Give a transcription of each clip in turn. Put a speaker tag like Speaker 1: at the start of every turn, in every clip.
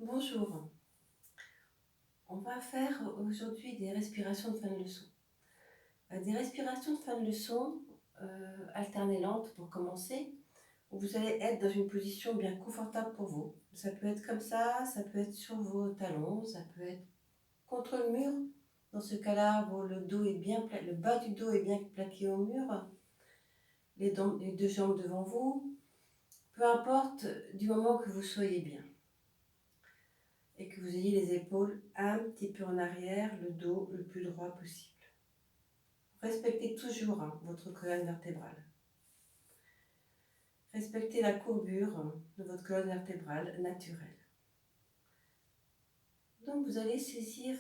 Speaker 1: Bonjour, on va faire aujourd'hui des respirations de fin de leçon. Des respirations de fin de leçon alternées lentes pour commencer, où vous allez être dans une position bien confortable pour vous. Ça peut être comme ça peut être sur vos talons, ça peut être contre le mur. Dans ce cas-là, le bas du dos est bien plaqué au mur, les deux jambes devant vous, peu importe du moment que vous soyez bien. Et que vous ayez les épaules un petit peu en arrière, le dos le plus droit possible. Respectez toujours votre colonne vertébrale. Respectez la courbure de votre colonne vertébrale naturelle. Donc vous allez saisir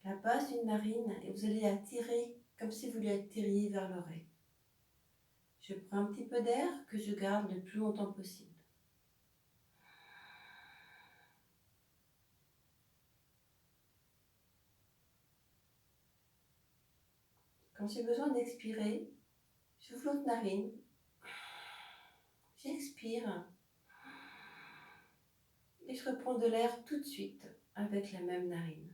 Speaker 1: la base d'une narine et vous allez la tirer comme si vous la tiriez vers l'oreille. Je prends un petit peu d'air que je garde le plus longtemps possible. Quand j'ai besoin d'expirer, j'ouvre l'autre narine, j'expire et je reprends de l'air tout de suite avec la même narine.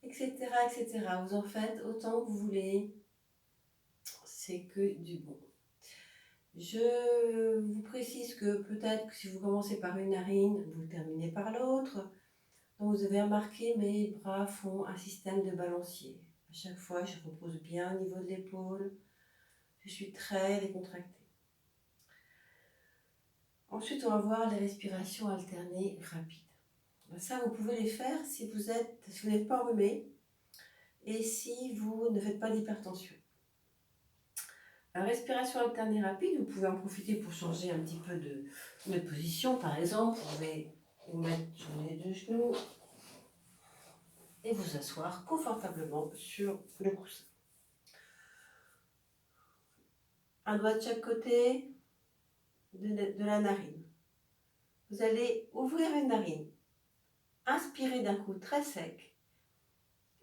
Speaker 1: Etc., etc. Vous en faites autant que vous voulez, c'est que du bon. Je vous précise que peut-être que si vous commencez par une narine, vous terminez par l'autre. Donc vous avez remarqué, mes bras font un système de balancier. À chaque fois, je repose bien au niveau de l'épaule. Je suis très décontractée. Ensuite, on va voir les respirations alternées rapides. Ça, vous pouvez les faire si vous n'êtes pas enrhumé et si vous ne faites pas d'hypertension. La respiration alternée rapide, vous pouvez en profiter pour changer un petit peu de position. Par exemple, vous pouvez vous mettre sur les deux genoux et vous asseoir confortablement sur le coussin. Un doigt de chaque côté de la narine. Vous allez ouvrir une narine, inspirer d'un coup très sec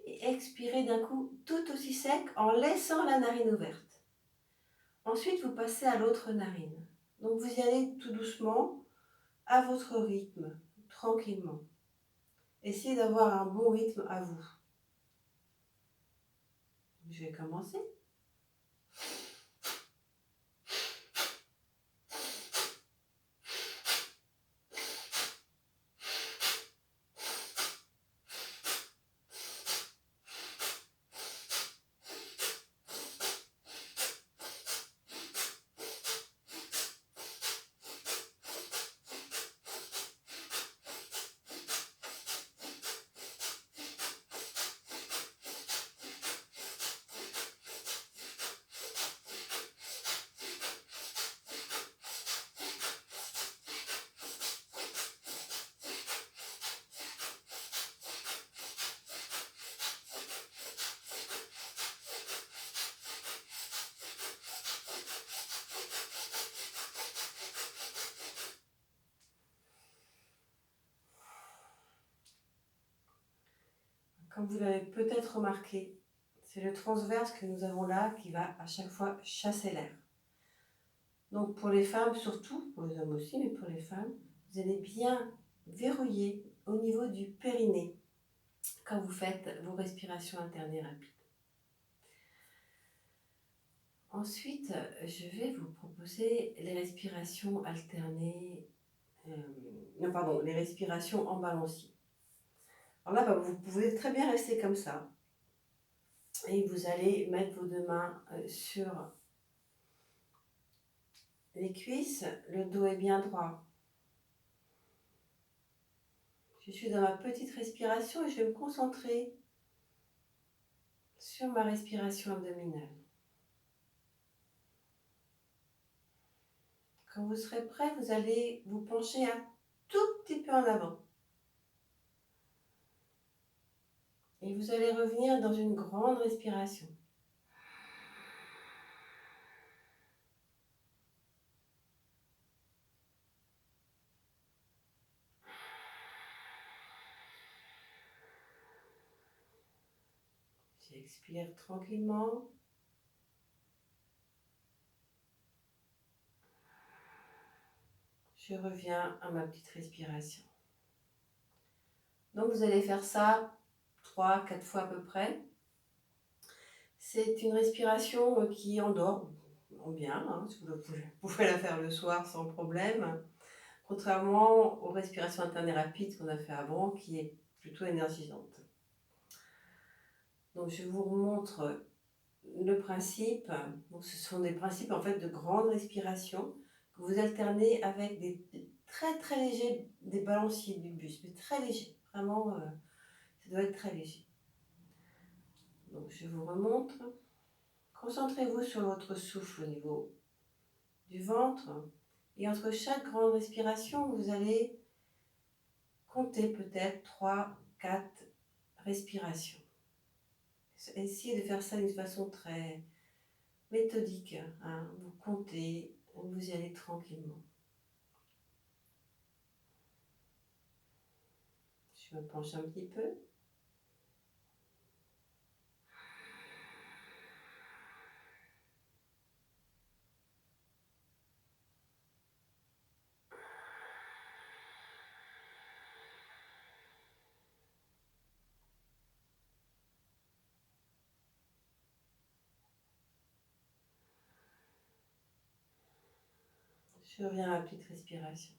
Speaker 1: et expirer d'un coup tout aussi sec en laissant la narine ouverte. Ensuite, vous passez à l'autre narine. Donc vous y allez tout doucement, à votre rythme, tranquillement. Essayez d'avoir un bon rythme à vous. Je vais commencer. Comme vous l'avez peut-être remarqué, c'est le transverse que nous avons là qui va à chaque fois chasser l'air. Donc pour les femmes surtout, pour les hommes aussi, mais pour les femmes, vous allez bien verrouiller au niveau du périnée quand vous faites vos respirations alternées rapides. Ensuite, je vais vous proposer les respirations alternées, les respirations en balancier. Alors là, vous pouvez très bien rester comme ça. Et vous allez mettre vos deux mains sur les cuisses, le dos est bien droit. Je suis dans ma petite respiration et je vais me concentrer sur ma respiration abdominale. Quand vous serez prêt, vous allez vous pencher un tout petit peu en avant. Et vous allez revenir dans une grande respiration. J'expire tranquillement. Je reviens à ma petite respiration. Donc vous allez faire ça 3-4 fois à peu près. C'est une respiration qui endort bien, hein, vous pouvez la faire le soir sans problème, contrairement aux respirations internes et rapides qu'on a fait avant, qui est plutôt énergisante. Donc je vous montre le principe. Donc, ce sont des principes en fait de grande respiration que vous alternez avec des très très légers, des balanciers du buste, mais très légers, vraiment, ça doit être très léger. Donc je vous remontre. Concentrez-vous sur votre souffle au niveau du ventre et entre chaque grande respiration, vous allez compter peut-être 3-4 respirations. Essayez de faire ça d'une façon très méthodique, hein. Vous comptez, vous y allez tranquillement. Je me penche un petit peu. Je reviens à la petite respiration.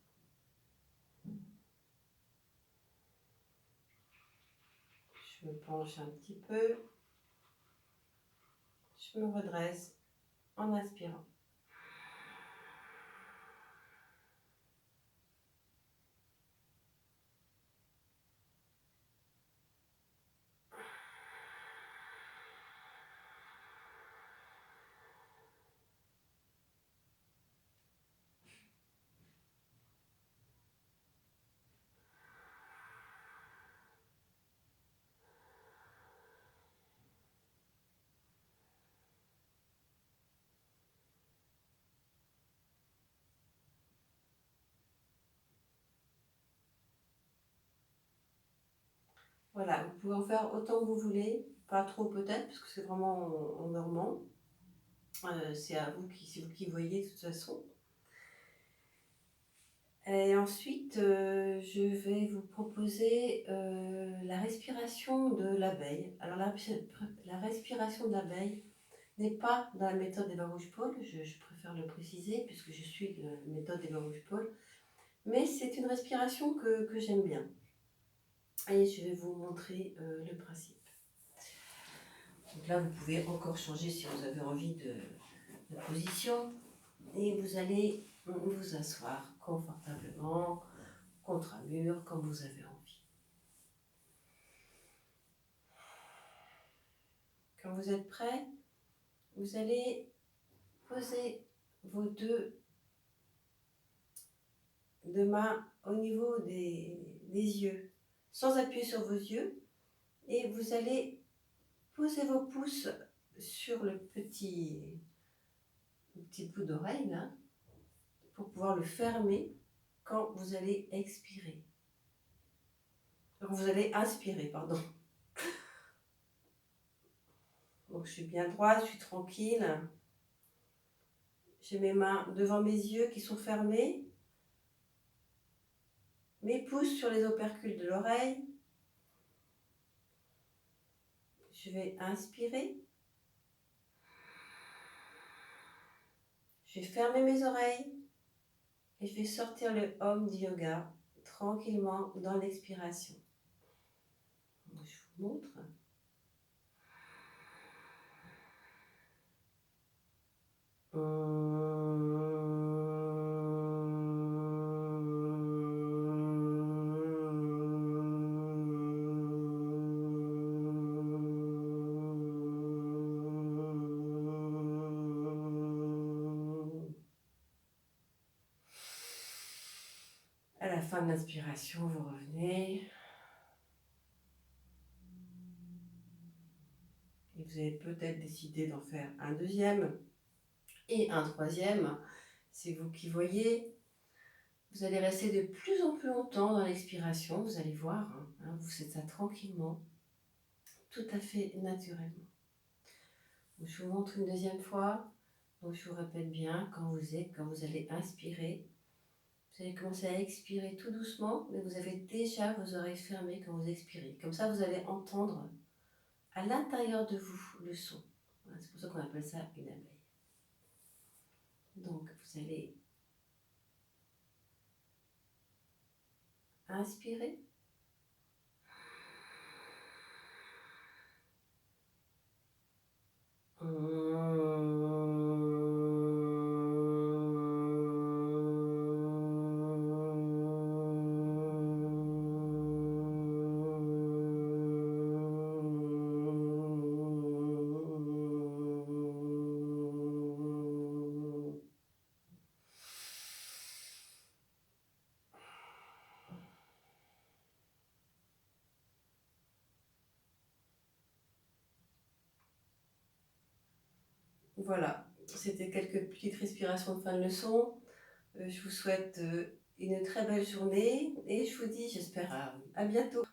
Speaker 1: Je me penche un petit peu. Je me redresse en inspirant. Voilà, vous pouvez en faire autant que vous voulez, pas trop peut-être, parce que c'est vraiment en normand. C'est vous qui voyez de toute façon. Et ensuite, je vais vous proposer la respiration de l'abeille. Alors la respiration de l'abeille n'est pas dans la méthode d'Eva Rouge-Paul, je préfère le préciser puisque je suis la méthode d'Eva Rouge-Paul, mais c'est une respiration que j'aime bien. Et je vais vous montrer le principe. Donc là, vous pouvez encore changer si vous avez envie de position. Et vous allez vous asseoir confortablement contre un mur comme vous avez envie. Quand vous êtes prêt, vous allez poser vos deux mains au niveau des yeux, sans appuyer sur vos yeux. Et vous allez poser vos pouces sur le petit bout d'oreille là, pour pouvoir le fermer quand vous allez expirer. Quand vous allez inspirer, pardon. Donc je suis bien droite, je suis tranquille. J'ai mes mains devant mes yeux qui sont fermés. Mes pouces sur les opercules de l'oreille. Je vais inspirer. Je vais fermer mes oreilles. Et je vais sortir le Om du yoga tranquillement dans l'expiration. Je vous montre. fin de l'inspiration, vous revenez. Et vous allez peut-être décider d'en faire un deuxième et un troisième. C'est vous qui voyez. Vous allez rester de plus en plus longtemps dans l'expiration, vous allez voir, vous faites ça tranquillement, tout à fait naturellement. Donc, je vous montre une deuxième fois. Donc, je vous répète bien, quand vous allez inspirer, vous allez commencer à expirer tout doucement, mais vous avez déjà vos oreilles fermées quand vous expirez. Comme ça, vous allez entendre à l'intérieur de vous le son. Voilà, c'est pour ça qu'on appelle ça une abeille. Donc, vous allez inspirer. Voilà, c'était quelques petites respirations de fin de leçon. Je vous souhaite une très belle journée et je vous dis, j'espère, à bientôt.